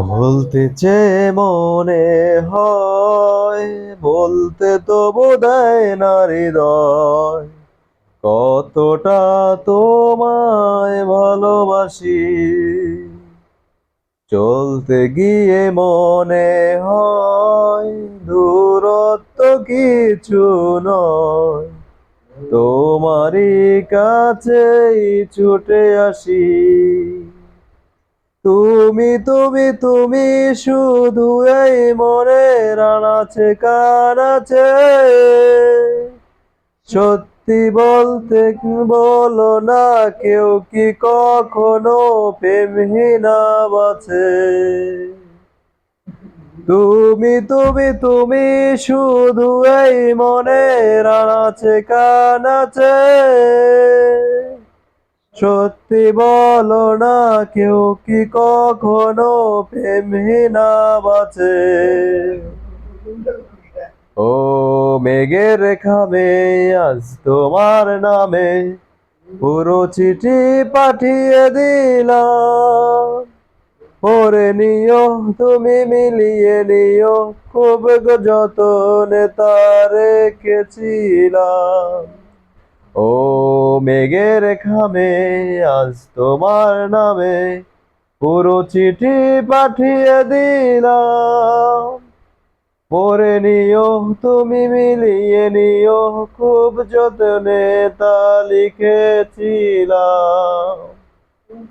বলতে চেয়ে মনে হয়, বলতে তো বোধহয় না হৃদয়, কতটা তোমায় ভালোবাসি। চলতে গিয়ে মনে হয় দূরত্ব কিছু নয়, তোমারই কাছেই ছুটে আসি। তুমি শুধু এই মনের আনাচে কানাচে, সত্যি বলতে বলো না, কেউ কি কখনো প্রেমহীনা বাঁচে? তুমি শুধু এই মনের আনাচে কানাচে, সত্যি বলো না, কেউ কি কখনো প্রেমহীনা বাঁচে? ও মেঘের খামে আজ তোমার নামে পুরো চিঠি পাঠিয়ে দিলাম। পড়ে নিও, তুমি মিলিয়ে নিও, খুব যতনে তা রেখেছিলাম। ও মেঘের খামে আজ তোমার নামে পুরো চিঠি পাঠিয়ে দিলাম। পড়ে নিও, তুমি মিলিয়ে নিও, খুব যতনে তা লিখেছিলাম।